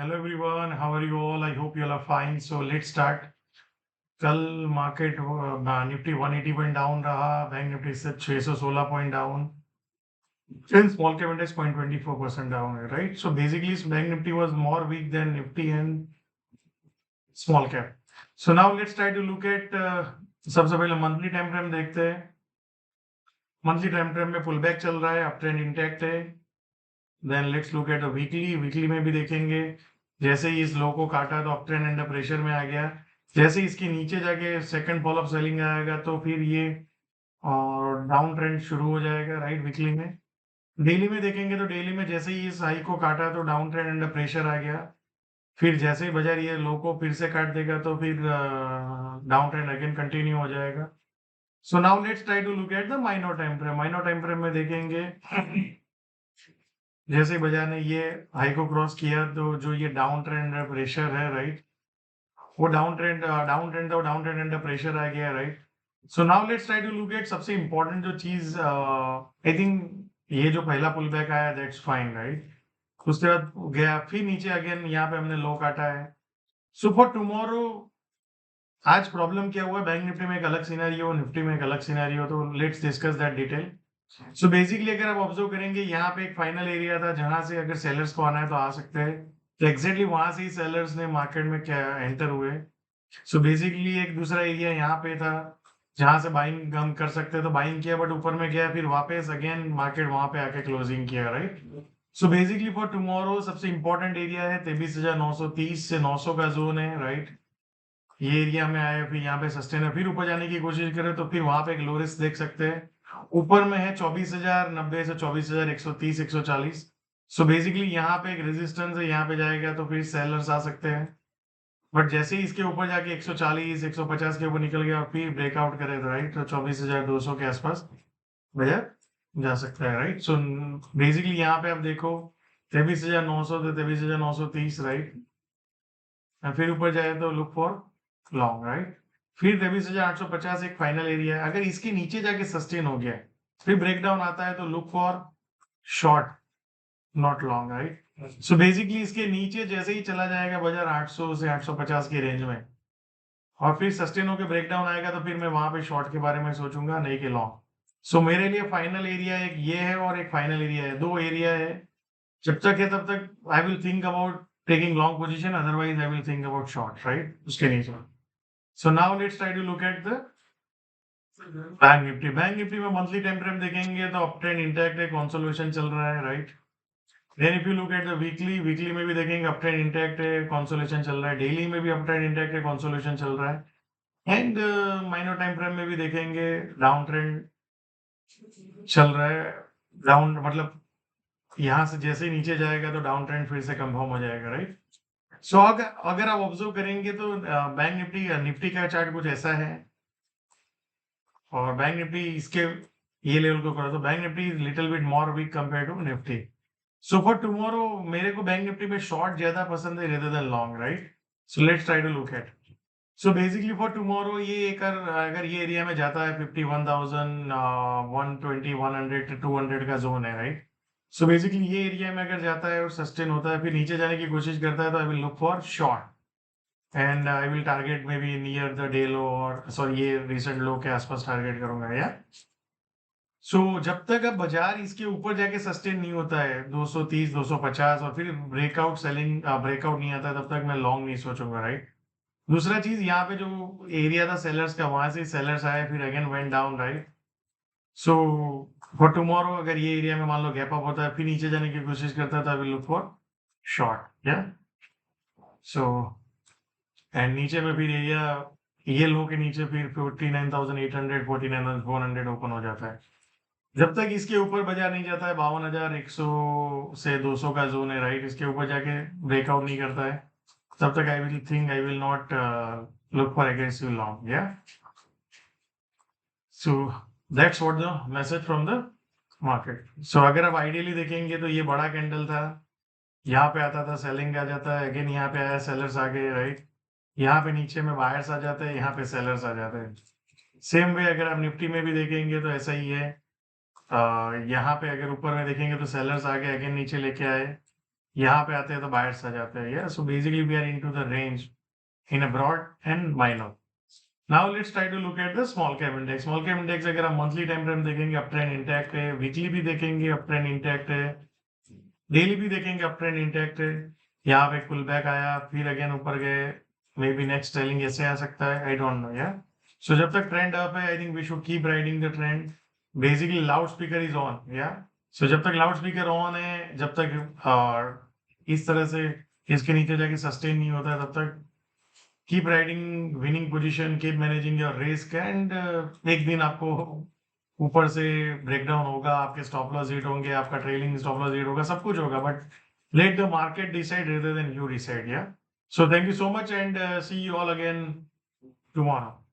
Hello everyone, how are you all? I hope you all are fine. So let's start. कल market Nifty 180 point down रहा, bank Nifty से 616 point down, and small cap index 0.24% down, right? So basically, bank nifty was more weak than nifty and small cap. So now let's try to look at सबसे पहले monthly time frame देखते हैं. Monthly time frame में pull back चल रहा है, up trend intact है. Then let's look at weekly में भी देखेंगे. जैसे ही इस लो को काटा तो अप ट्रेंड अंडर प्रेशर में आ गया. जैसे इसके नीचे जाके सेकंड फॉल ऑफ सेलिंग आएगा तो फिर ये और डाउन ट्रेंड शुरू हो जाएगा, राइट. वीकली में, डेली में देखेंगे तो डेली में जैसे ही इस हाई को काटा तो डाउन ट्रेंड अंडर प्रेशर आ गया. फिर जैसे ही बाजार ये लो को फिर से काट देगा तो फिर डाउन ट्रेंड अगेन कंटिन्यू हो जाएगा. So now let's try to look at the minor time frame. Minor time frame में देखेंगे जैसे ही बाजार ने ये हाई को क्रॉस किया तो जो ये डाउन ट्रेंड प्रेशर है, राइट, वो डाउन ट्रेंड अंडर प्रेशर आ गया, right. So now let's try to look at सबसे इंपॉर्टेंट जो चीज, आई थिंक ये जो पहला पुल बैक आया दैट्स फाइन, राइट. उसके बाद गया फिर नीचे अगेन, यहाँ पे हमने लो काटा है. सो फॉर टुमारो आज प्रॉब्लम क्या हुआ, बैंक निफ्टी में एक अलग सिनेरियो, निफ्टी में एक अलग सिनेरियो, तो let's discuss that detail. So basically अगर आप ऑब्जर्व करेंगे यहाँ पे एक फाइनल एरिया था जहां से अगर सेलर्स को आना है तो आ सकते हैं. तो एग्जैक्टली वहां से ही सेलर्स ने मार्केट में क्या एंटर हुए. सो बेसिकली एक दूसरा एरिया यहाँ पे था जहां से बाइंग हम कर सकते तो बाइंग किया, बट ऊपर में गया फिर वापस अगेन मार्केट वहां पे आके क्लोजिंग किया, right. So basically for tomorrow सबसे इंपॉर्टेंट एरिया है 23,930 से 900 का जोन है, राइट. ये एरिया में आए, फिर यहाँ पे सस्टेन है, फिर ऊपर जाने की कोशिश करें तो फिर वहां पे एक लो रिस्क देख सकते हैं. ऊपर में है 24,090 से 24,130 140. सो बेसिकली यहाँ पे एक रेजिस्टेंस है, यहाँ पे जाएगा तो फिर सेलर्स आ सकते हैं. बट जैसे ही इसके ऊपर जाके 140 150 के ऊपर निकल गया और फिर ब्रेकआउट करे तो राइट, तो 24,200 के आसपास बाजार जा सकता है, राइट. सो बेसिकली यहाँ पे आप देखो 23,900 से 23,930, राइट. फिर ऊपर जाए तो लुक फॉर लॉन्ग, राइट. फिर 23,850 एक फाइनल एरिया है. अगर इसके नीचे जाके सस्टेन हो गया फिर ब्रेकडाउन आता है तो look for short, not long, right. So basically इसके नीचे जैसे ही चला जाएगा बाजार 800 से 850 की रेंज में और फिर सस्टेन होकर ब्रेकडाउन आएगा तो फिर मैं वहां पे शॉर्ट के बारे में सोचूंगा, नहीं कि लॉन्ग. सो मेरे लिए फाइनल एरिया एक ये है और एक फाइनल एरिया है, दो एरिया है. जब तक है तब तक I will think about taking long position, otherwise I will think about short, right, उसके नीचे. So now let's try to look at the bank Nifty. Bank Nifty में मंथली टाइम फ्रेम देखेंगे तो अप ट्रेंड इंटैक्ट है, कंसोलिडेशन चल रहा है, right. Then if you look at the weekly में भी देखेंगे अप ट्रेंड इंटैक्ट है, कंसोलिडेशन चल रहा है. डेली में भी अप ट्रेंड इंटैक्ट है, कंसोलिडेशन चल रहा है. एंड माइनर टाइम फ्रेम में भी देखेंगे डाउन ट्रेंड चल रहा है. डाउन मतलब यहाँ से जैसे ही नीचे जाएगा तो डाउन ट्रेंड फिर से कंफर्म हो जाएगा, राइट. सो अगर आप ऑब्जर्व करेंगे तो बैंक निफ्टी का चार्ट कुछ ऐसा है और बैंक निफ्टी इसके ये लेवल को करा तो bank Nifty is little bit more weak compare to Nifty. So for tomorrow मेरे को बैंक निफ्टी में शॉर्ट ज्यादा पसंद है rather than long, right. So let's try to look at. So basically for tomorrow ये एक अगर ये एरिया में जाता है 51,000 120 100 200 का जोन है, राइट. सो बेसिकली ये एरिया में अगर जाता है और सस्टेन होता है फिर नीचे जाने की कोशिश करता है तो I will look for short and I will target may be near the day लो और सॉरी ये रिसेंट लो के आसपास टारगेट करूंगा, या. सो जब तक अब बाजार इसके ऊपर जाके सस्टेन नहीं होता है 230 250 और फिर ब्रेकआउट नहीं आता तब तक मैं लॉन्ग नहीं सोचूंगा, राइट. दूसरा चीज यहाँ पे जो एरिया था सेलर्स का, वहां से सेलर्स आए फिर again went down, right. So for tomorrow अगर ये एरिया में मान लो गैप अप होता है फिर नीचे जाने की कोशिश करता है तो I will look for short, yeah. So and नीचे में फिर एरिया ये लो के नीचे फिर 49,800 49,400 ओपन हो जाता है. जब तक इसके ऊपर बाजार नहीं जाता है 52,100 से 200 का जोन है, राइट, इसके ऊपर जाके ब्रेकआउट नहीं करता है तब तक I will not look for aggressive long, yeah. So that's what the message from the market. So अगर आप आइडियली देखेंगे तो ये बड़ा कैंडल था, यहाँ पे आता था सेलिंग आ जाता है, अगेन यहाँ पे आया सेलर्स आ गए, राइट. यहाँ पे नीचे में बायर्स आ जाते हैं, यहाँ पे सेलर्स आ जाते हैं. सेम वे अगर आप निफ्टी में भी देखेंगे तो ऐसा ही है. यहाँ पे अगर ऊपर में देखेंगे तो सेलर्स आ गए, अगेन नीचे लेके आए, यहाँ पे आते हैं तो बायर्स आ जाते हैं। Yeah so basically we are into the range in a broad and minor. Now let's try to look at the small cap index. Small cap index अगर आप मंथली टाइम फ्रेम देखेंगे अप ट्रेंड इंटैक्ट है, weekly भी देखेंगे up trend intact है, daily भी देखेंगे up trend intact है। यहाँ पे पुल बैक आया, फिर अगेन ऊपर गए, मे बी नेक्स्ट सेलिंग ऐसे आ सकता है, आई डोंट नो। या सो जब तक ट्रेंड अप है I think we should keep riding the trend. Basically loud speaker is on. Yeah so जब तक लाउड स्पीकर ऑन है, जब तक इस तरह से इसके नीचे जाके सस्टेन नहीं होता है, तब तक keep riding winning position, keep managing your risk and एक दिन आपको ऊपर से ब्रेकडाउन होगा, आपके स्टॉप लॉस हिट होंगे, आपका ट्रेलिंग स्टॉप लॉस हिट होगा, सब कुछ होगा, but let the market decide rather than you decide. Yeah so thank you so much and see you all again tomorrow.